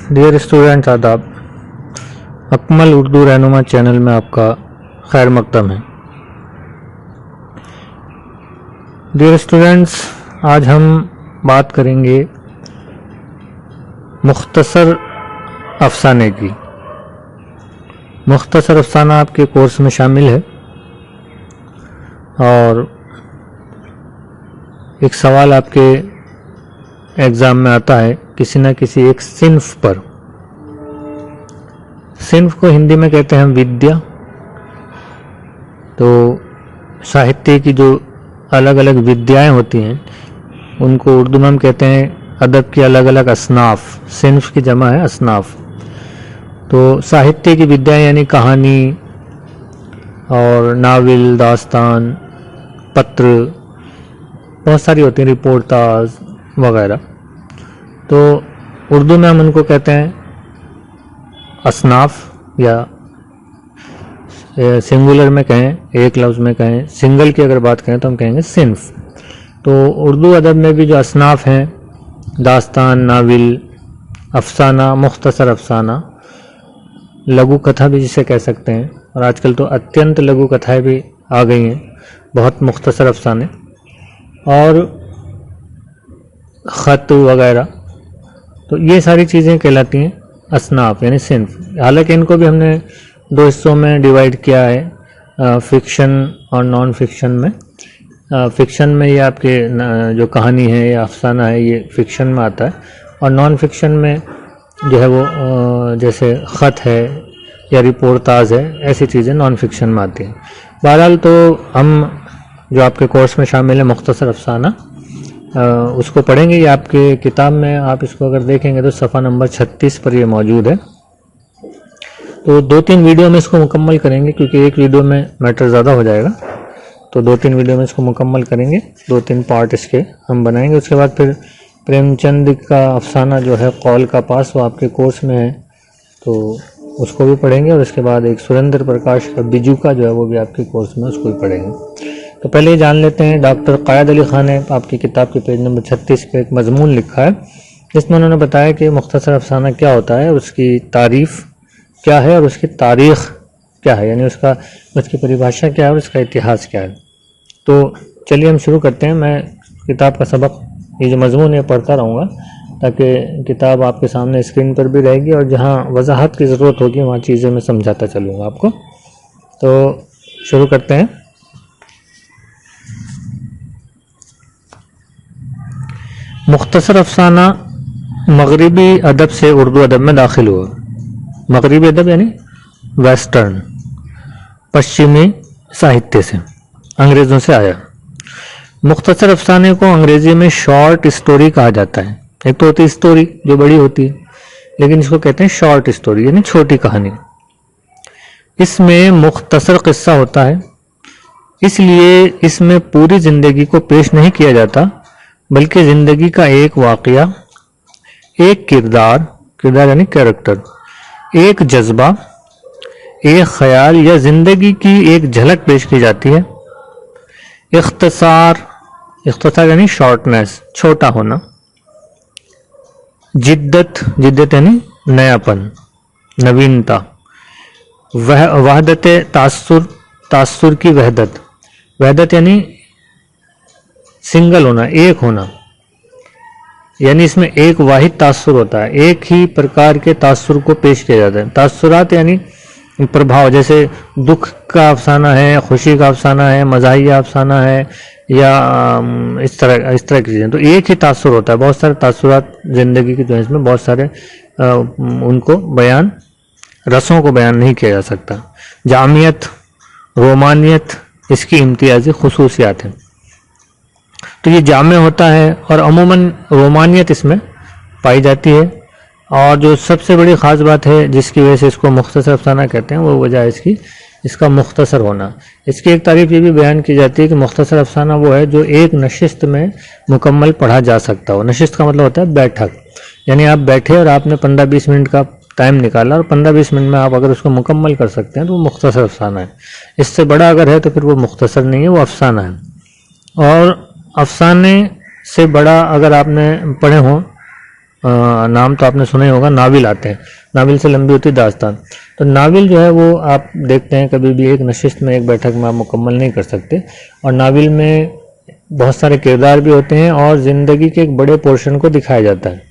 Dear students, आदाब। अकमल उर्दू रहनुमा channel में आपका खैर मकदम है। डियर स्टूडेंट्स, आज हम बात करेंगे मुख्तसर अफसाने की। मुख्तसर अफसाना आपके कोर्स में शामिल है और एक सवाल आपके एग्ज़ाम में आता है किसी न किसी एक सिन्फ पर। सिन्फ को हिंदी में कहते हैं विद्या। तो साहित्य की जो अलग अलग विद्याएं होती हैं उनको उर्दू में हम कहते हैं अदब की अलग अलग असनाफ। सिन्फ की जमा है असनाफ। तो साहित्य की विद्याएं यानी कहानी और नावल, दास्तान, पत्र, बहुत सारी होती हैं, रिपोर्टाज वगैरह। तो उर्दू में हम उनको कहते हैं असनाफ, या सिंगुलर में कहें, एक लफ्ज़ में कहें, सिंगल की अगर बात करें तो हम कहेंगे सिन्फ। तो उर्दू अदब में भी जो असनाफ हैं, दास्तान, नावल, अफसाना, मुख्तसर अफसाना, लघु कथा भी जिसे कह सकते हैं, और आजकल तो अत्यंत लघु कथाएं भी आ गई हैं, बहुत मुख्तसर अफसाने, और ख़त वगैरह। तो ये सारी चीज़ें कहलाती हैं असनाफ यानी सिन्फ। हालांकि इनको भी हमने दो हिस्सों में डिवाइड किया है, फ़िक्शन और नॉन फिक्शन में। फ़िक्शन में ये आपके जो कहानी है या अफसाना है ये फ़िक्शन में आता है, और नॉन फिक्शन में जो है वो जैसे ख़त है या रिपोर्टाज है, ऐसी चीज़ें नॉन फिक्शन में आती हैं। बहरहाल तो हम जो आपके कोर्स में शामिल है मुख्तसर अफसाना, उसको पढ़ेंगे। ये आपके किताब में आप इसको अगर देखेंगे तो सफ़ा नंबर 36 पर ये मौजूद है। तो 2-3 वीडियो में इसको मुकम्मल करेंगे, क्योंकि एक वीडियो में मैटर ज़्यादा हो जाएगा। तो 2-3 वीडियो में इसको मुकम्मल करेंगे, 2-3 पार्ट इसके हम बनाएंगे। उसके बाद फिर प्रेमचंद का अफसाना जो है कौल का पास, वो आपके कोर्स में है, तो उसको भी पढ़ेंगे। और उसके बाद एक सुरेंद्र प्रकाश का बिजू का जो है वो भी आपके कोर्स में, उसको भी पढ़ेंगे। तो पहले ये जान लेते हैं, डॉक्टर क़ायद अली ख़ान ने आपकी किताब के पेज नंबर 36 पे एक मजमून लिखा है, जिसमें उन्होंने बताया कि मुख्तसर अफसाना क्या होता है, उसकी तारीफ़ क्या है और उसकी तारीख़ क्या है, यानी उसकी परिभाषा क्या है और उसका इतिहास क्या है। तो चलिए हम शुरू करते हैं। मैं किताब का सबक, ये जो मजमून है, पढ़ता रहूँगा, ताकि किताब आपके सामने स्क्रीन पर भी रहेगी, और जहाँ वजाहत की ज़रूरत होगी वहाँ चीज़ें मैं समझाता चलूँगा आपको। तो शुरू करते हैं। मुख्तसर अफसाना मगरिबी अदब से उर्दू अदब में दाखिल हुआ। मगरिबी अदब यानी वेस्टर्न, पश्चिमी साहित्य से, अंग्रेज़ों से आया। मुख्तसर अफसाने को अंग्रेज़ी में शॉर्ट स्टोरी कहा जाता है। एक तो होती है स्टोरी जो बड़ी होती है, लेकिन इसको कहते हैं शॉर्ट स्टोरी यानी छोटी कहानी। इसमें मुख्तसर किस्सा होता है, इसलिए इसमें पूरी ज़िंदगी को पेश नहीं किया जाता, बल्कि ज़िंदगी का एक वाक़या, एक किरदार यानी कैरेक्टर, एक जज्बा, एक ख्याल या ज़िंदगी की एक झलक पेश की जाती है। इख्तिसार यानी शॉर्टनेस, छोटा होना। जिद्दत यानी नयापन, नवीनता। वहदत तासुर की वहदत यानी सिंगल होना, एक होना, यानी इसमें एक वाहिद तासुर होता है, एक ही प्रकार के तासुर को पेश किया जाता है। तासुरात यानी प्रभाव, जैसे दुख का अफसाना है, खुशी का अफसाना है, मज़ाहिया अफसाना है, या इस तरह की चीज़ें। तो एक ही तासुर होता है, बहुत सारे तासुरात ज़िंदगी की जो है इसमें बहुत सारे उनको बयान, रसों को बयान नहीं किया जा सकता। जामियत, रोमानियत इसकी इम्तियाज़ी खुसूसियात हैं। तो ये जामे होता है और अमूमन रोमानियत इसमें पाई जाती है। और जो सबसे बड़ी ख़ास बात है जिसकी वजह से इसको मुख्तसर अफसाना कहते हैं, वो वजह है इसका मुख्तसर होना। इसकी एक तारीफ़ ये भी बयान की जाती है कि मुख्तसर अफसाना वो है जो एक नशिस्त में मुकम्मल पढ़ा जा सकता हो। नशिस्त का मतलब होता है बैठक, यानी आप बैठे और आपने 15-20 मिनट का टाइम निकाला और 15-20 मिनट में आप अगर उसको मुकम्मल कर सकते हैं तो वो मुख्तसर अफसाना है। इससे बड़ा अगर है तो फिर वो मुख्तसर नहीं है, वो अफसाना है। और अफसाने से बड़ा अगर आपने पढ़े हों नाम तो आपने सुना ही होगा, नाविल आते हैं। नाविल से लंबी होती दास्तान। तो नाविल जो है वो आप देखते हैं कभी भी एक नशिस्त में, एक बैठक में आप मुकम्मल नहीं कर सकते। और नाविल में बहुत सारे किरदार भी होते हैं और ज़िंदगी के एक बड़े पोर्शन को दिखाया जाता है।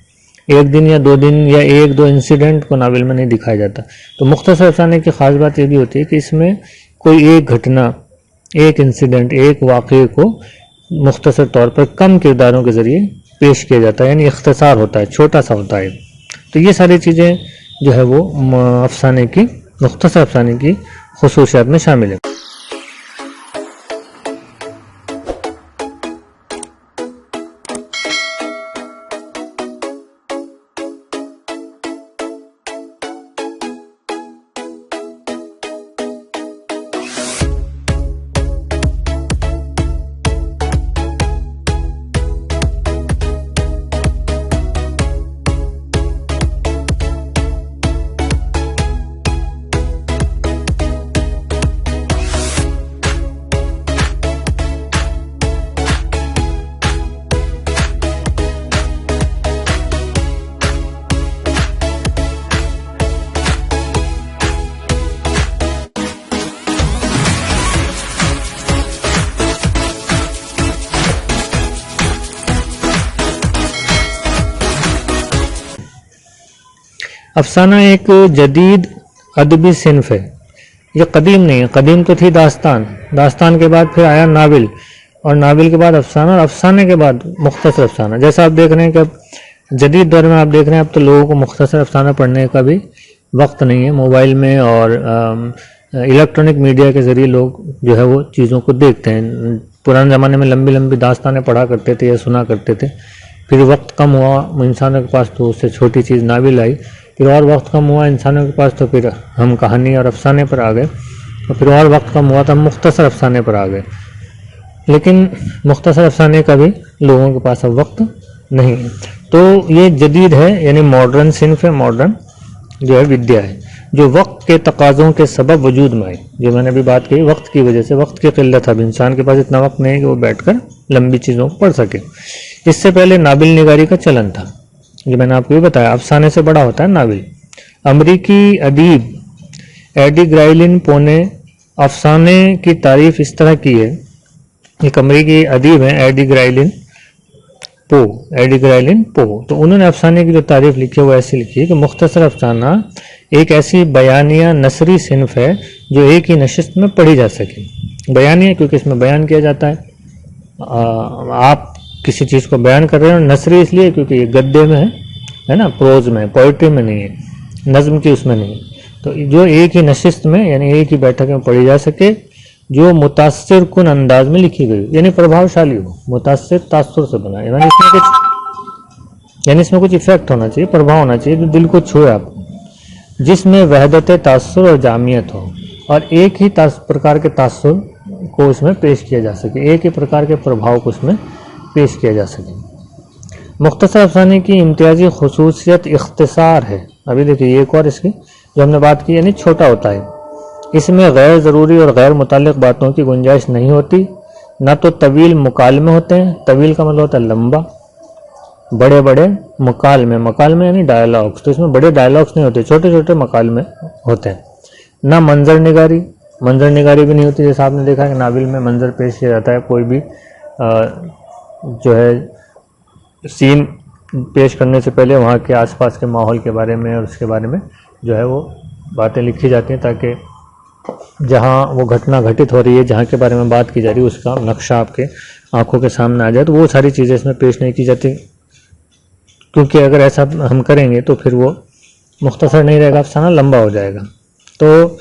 एक दिन या 2 दिन या 1-2 इंसिडेंट को नावल में नहीं दिखाया जाता। तो मुख्तसर अफसाने की ख़ास बात यह भी होती है कि इसमें कोई एक घटना, एक इंसिडेंट, एक वाक़े को मुख्तसर तौर पर कम किरदारों के ज़रिए पेश किया जाता है, यानी इख्तिसार होता है, छोटा सा होता है। तो ये सारी चीज़ें जो है वो अफसाने की, मुख्तसर अफसाने की खुसूसियात में शामिल है। अफसाना एक जदीद अदबी सिन्फ है, ये कदीम नहीं है। कदीम तो थी दास्तान, दास्तान के बाद फिर आया नाविल, और नाविल के बाद अफसाना, और अफसाने के बाद मुख्तसर अफसाना। जैसा आप देख रहे हैं कि अब जदीद दौर में आप देख रहे हैं अब तो लोगों को मुख्तसर अफसाना पढ़ने का भी वक्त नहीं है। मोबाइल में और इलेक्ट्रॉनिक मीडिया के ज़रिए लोग जो है वो चीज़ों को देखते हैं। पुराने ज़माने में लंबी लंबी दास्तानें पढ़ा करते थे या सुना करते थे, फिर वक्त कम हुआ इंसानों के पास तो उससे छोटी चीज़ नाविल आई, फिर और वक्त कम हुआ इंसानों के पास तो फिर हम कहानी और अफसाने पर आ गए, और फिर और वक्त कम हुआ तो हम मुख्तसर अफसाने पर आ गए। लेकिन मुख्तसर अफसाने का भी लोगों के पास अब वक्त नहीं है। तो ये जदीद है, यानी मॉडर्न सिन्फ है, मॉडर्न जो है विद्या है, जो वक्त के तकाज़ों के सबब वजूद में आई। जो मैंने अभी बात की, वक्त की वजह से, वक्त की किल्लत, अब इंसान के पास इतना वक्त नहीं है कि वो बैठकर लंबी चीज़ों को पढ़ सके। इससे पहले नाविल निगारी का चलन था, जो मैंने आपको भी बताया, अफसाने से बड़ा होता है नाविल। अमरीकी अदीब एडी ग्राइलिन पो ने अफसाने की तारीफ इस तरह की है। एक अमरीकी अदीब हैं एडी ग्राइलिन पो, तो उन्होंने अफसाने की जो तारीफ लिखी है वो ऐसी लिखी है कि मुख्तसर अफसाना एक ऐसी बयानिया नसरी सिन्फ है जो एक ही नशिस्त में पढ़ी जा सके। बयानिया क्योंकि इसमें बयान किया जाता है, आप किसी चीज़ को बयान कर रहे हैं। नसरी इसलिए क्योंकि ये गद्दे में है ना, प्रोज में, पोइट्री में नहीं है, नज़्म की उसमें नहीं है। तो जो एक ही नशिस्त में यानी एक ही बैठक में पढ़ी जा सके, जो मुतासिर कुन अंदाज में लिखी गई, यानी प्रभावशाली हो। मुतासिर तासुर से बना, यानी इसमें कुछ इफेक्ट होना चाहिए, प्रभाव होना चाहिए जो दिल को छुए आपको, जिसमें वहदत तासुर और जामियत हो, और एक ही प्रकार के तासुर को उसमें पेश किया जा सके, एक ही प्रकार के प्रभाव को उसमें पेश किया जा सके। मुख्तसर अफसाने की इम्तियाजी खुसूसियत इख्तिसार है। अभी देखिए एक और इसकी जो हमने बात की, यानी छोटा होता है। इसमें गैर ज़रूरी और गैर मुताल्लिक़ बातों की गुंजाइश नहीं होती, ना तो तवील मुकालमे होते हैं। तवील का मतलब होता है लंबा, बड़े बड़े मुकालमे यानी डायलॉग्स, तो इसमें बड़े डायलॉग्स नहीं होते, छोटे छोटे मुकालमे होते हैं। ना मंजर निगारी भी नहीं होती, जैसा आपने देखा कि नाविल में मंजर पेश किया जाता है, कोई भी जो है सीन पेश करने से पहले वहाँ के आसपास के माहौल के बारे में और उसके बारे में जो है वो बातें लिखी जाती हैं, ताकि जहाँ वो घटना घटित हो रही है, जहाँ के बारे में बात की जा रही है, उसका नक्शा आपके आंखों के सामने आ जाए। तो वो सारी चीज़ें इसमें पेश नहीं की जाती, क्योंकि अगर ऐसा हम करेंगे तो फिर वो मुख्तसर नहीं रहेगा, अफसाना लंबा हो जाएगा। तो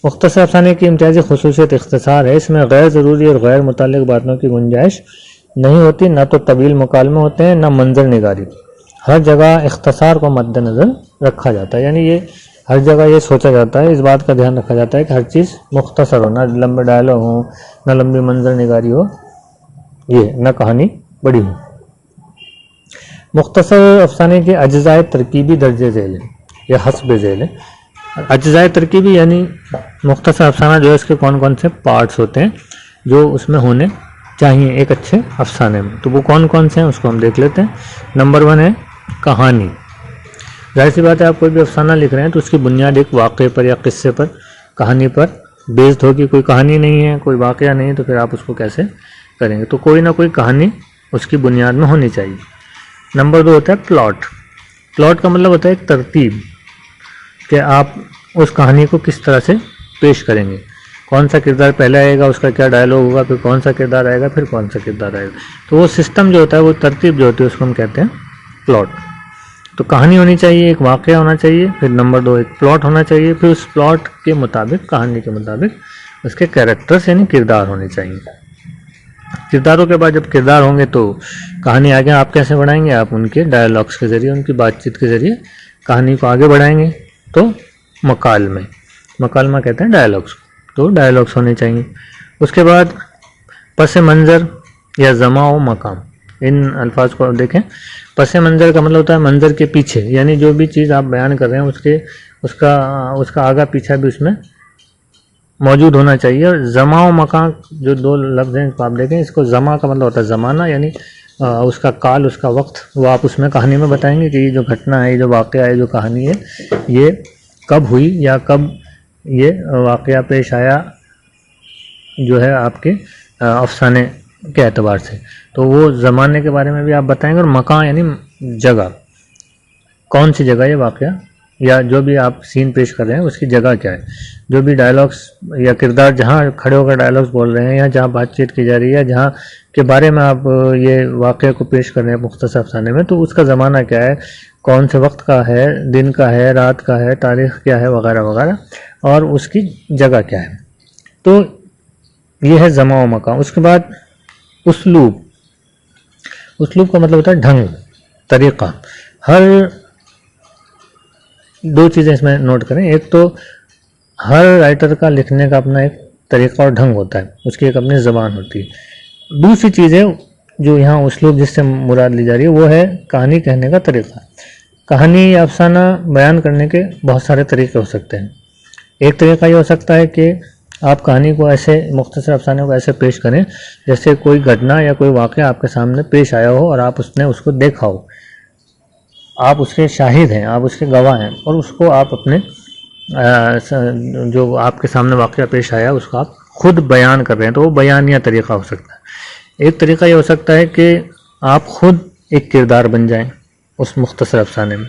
मुख्तसर अफसाने की इम्तियाजी खुसूसियत इख्तिसार है। इसमें गैर ज़रूरी और गैर मुताल्लिक़ बातों की गुंजाइश नहीं होती, ना तो तवील मुकालमे होते हैं, ना मंजर निगारी। हर जगह इख्तिसार को मद्देनज़र रखा जाता है, यानी ये हर जगह ये सोचा जाता है, इस बात का ध्यान रखा जाता है कि हर चीज़ मुख्तसर हो, ना लंबे डायलॉग हो, ना लंबी मंजर निगारी हो, ये ना कहानी बड़ी हो। मुख्तसर अफसाने के अज्ज़ाए तरकीबी दर्जे झेल है या हस्ब झेल है। अज्ज़ाए तरकीबी यानी मुख्तसर अफसाना जो है इसके कौन कौन से पार्ट्स होते हैं जो उसमें होने चाहिए एक अच्छे अफसाने में, तो वो कौन कौन से हैं उसको हम देख लेते हैं। नंबर 1 है कहानी। जाहिर सी बात है, आप कोई भी अफसाना लिख रहे हैं तो उसकी बुनियाद एक वाक़े पर या किस्से पर, कहानी पर बेस्ड होगी। कोई कहानी नहीं है, कोई वाक़या नहीं है, तो फिर आप उसको कैसे करेंगे। तो कोई ना कोई कहानी उसकी बुनियाद में होनी चाहिए। नंबर 2 होता है प्लॉट। प्लॉट का मतलब होता है एक तरतीब, कि आप उस कहानी को किस तरह से पेश करेंगे। कौन सा किरदार पहले आएगा, उसका क्या डायलॉग होगा, फिर कौन सा किरदार आएगा, फिर कौन सा किरदार आएगा। तो वो सिस्टम जो होता है, वो तरतीब जो होती है, उसको हम कहते हैं प्लॉट। तो कहानी होनी चाहिए, एक वाक़या होना चाहिए, फिर नंबर 2 एक प्लॉट होना चाहिए, फिर उस प्लॉट के मुताबिक, कहानी के मुताबिक उसके कैरेक्टर्स यानी किरदार होने चाहिए। किरदारों के बाद जब किरदार होंगे तो कहानी आगे आप कैसे बढ़ाएंगे, आप उनके डायलॉग्स के ज़रिए, उनकी बातचीत के ज़रिए कहानी को आगे बढ़ाएंगे। तो मकालमे, मकालमा कहते हैं डायलॉग्स, तो डायलॉग्स होने चाहिए। उसके बाद पस मंज़र या ज़माओ मकाम, इन अल्फाज को देखें। पस मंज़र का मतलब होता है मंज़र के पीछे, यानी जो भी चीज़ आप बयान कर रहे हैं उसका आगा पीछा भी उसमें मौजूद होना चाहिए। और ज़माओ मकाम जो 2 लफ्ज़ हैं इसको आप देखें। इसको ज़मा का मतलब होता है ज़माना, यानी उसका काल, उसका वक्त, वो आप उसमें कहानी में बताएंगे कि ये जो घटना है, ये जो वाक़या है, जो कहानी है, ये कब हुई या कब ये वाक़या पेश आया, जो है आपके अफसाने के एतबार से। तो वो ज़माने के बारे में भी आप बताएंगे। और मकान यानी जगह, कौन सी जगह ये वाक़या या जो भी आप सीन पेश कर रहे हैं उसकी जगह क्या है। जो भी डायलॉग्स या किरदार जहाँ खड़े होकर डायलॉग्स बोल रहे हैं, या जहाँ बातचीत की जा रही है, जहाँ के बारे में आप ये वाक़े को पेश कर रहे हैं मुख्तसर अफसाने में, तो उसका ज़माना क्या है, कौन से वक्त का है, दिन का है, रात का है, तारीख़ क्या है, वगैरह वगैरह, और उसकी जगह क्या है। तो ये है ज़मा व मकान। उसके बाद उसलूब। उसलूब का मतलब होता है ढंग, तरीक़ा। हर 2 चीज़ें इसमें नोट करें। एक तो हर राइटर का लिखने का अपना एक तरीक़ा और ढंग होता है, उसकी एक अपनी ज़बान होती है। दूसरी चीज़ है जो यहाँ उसलूब जिससे मुराद ली जा रही है, वो है कहानी कहने का तरीक़ा। कहानी या अफसाना बयान करने के बहुत सारे तरीक़े हो सकते हैं। एक तरीक़ा ये हो सकता है कि आप कहानी को ऐसे, मुख्तसर अफसाने को ऐसे पेश करें जैसे कोई घटना या कोई वाक़या आपके सामने पेश आया हो और आप उसको देखा हो, आप उसके शाहिद हैं, आप उसके गवाह हैं, और उसको आप अपने जो आपके सामने वाक़या पेश आया उसको आप खुद बयान कर रहे हैं। तो वो बयानिया तरीक़ा हो सकता है। एक तरीक़ा ये हो सकता है कि आप खुद एक किरदार बन जाएं उस मुख्तसर अफसाने में,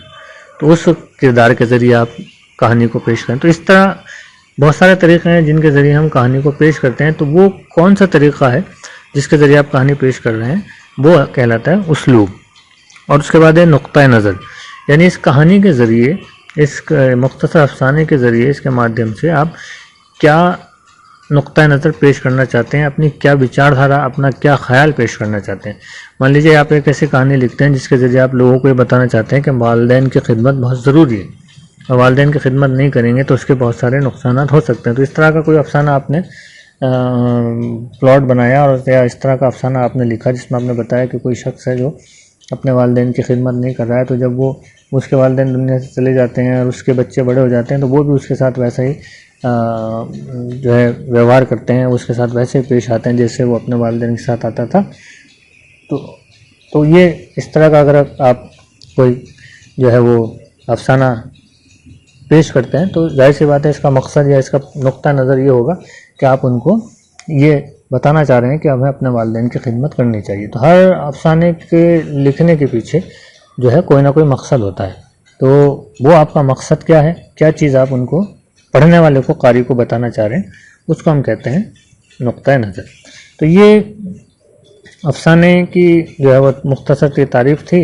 तो उस किरदार के ज़रिए आप कहानी को पेश करें। तो इस तरह बहुत सारे तरीक़े हैं जिनके ज़रिए हम कहानी को पेश करते हैं। तो वो कौन सा तरीक़ा है जिसके ज़रिए आप कहानी पेश कर रहे हैं, वो कहलाता है उसलूब। और उसके बाद है नुक्ता नज़र, यानी इस कहानी के ज़रिए, इस मुख्तसर अफसाने के ज़रिए, इसके माध्यम से आप क्या नुक्ता नज़र पेश करना चाहते हैं, अपनी क्या विचारधारा, अपना क्या ख्याल पेश करना चाहते हैं। मान लीजिए आप एक ऐसी कहानी लिखते हैं जिसके ज़रिए आप लोगों को ये बताना चाहते हैं कि वालिदैन की खिदमत बहुत ज़रूरी है, और वालिदैन की खिदमत नहीं करेंगे तो उसके बहुत सारे नुकसानात हो सकते हैं। तो इस तरह का कोई अफसाना आपने प्लॉट बनाया, और या इस तरह का अफसाना आपने लिखा जिसमें आपने बताया कि कोई शख्स है जो अपने वालिदैन की खिदमत नहीं कर रहा है, तो जब वो उसके वालिदैन दुनिया से चले जाते हैं और उसके बच्चे बड़े हो जाते हैं, तो वो भी उसके साथ वैसा ही जो है व्यवहार करते हैं, उसके साथ वैसे पेश आते हैं जैसे वो अपने वालिदैन के साथ आता था। तो ये इस तरह का अगर आप कोई जो है वो अफसाना पेश करते हैं, तो जाहिर सी बात है इसका मकसद या इसका नुक्ता नज़र ये होगा कि आप उनको ये बताना चाह रहे हैं कि हमें अपने वालिदैन की खिदमत करनी चाहिए। तो हर अफसाने के लिखने के पीछे जो है कोई ना कोई मकसद होता है। तो वो आपका मकसद क्या है, क्या चीज़ आप उनको, पढ़ने वाले को, कारी को बताना चाह रहे हैं, उसको हम कहते हैं नुक्ता नज़र। तो ये अफसाने की जो है वो मुख्तसर सी तारीफ़ थी,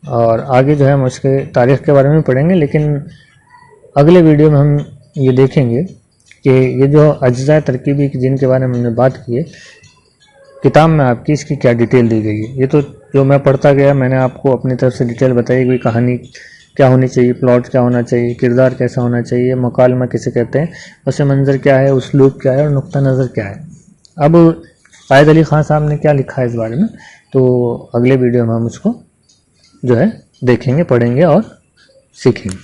और आगे जो है हम उसके तारीख़ के बारे में पढ़ेंगे। लेकिन अगले वीडियो में हम ये देखेंगे कि ये जो अज्जा तरकीबी जिनके बारे में हमने बात की है किताब में, आपकी इसकी क्या डिटेल दी गई है। ये तो जो मैं पढ़ता गया, मैंने आपको अपनी तरफ से डिटेल बताई कि कहानी क्या होनी चाहिए, प्लॉट क्या होना चाहिए, किरदार कैसा होना चाहिए, मकालमा किसे कहते हैं, पस मंज़र क्या है, उसलूब क्या है, और नुक्ता नज़र क्या है। अब क़ायद अली ख़ान साहब ने क्या लिखा है इस बारे में, तो अगले वीडियो में हम उसको जो है देखेंगे, पढ़ेंगे और सीखेंगे।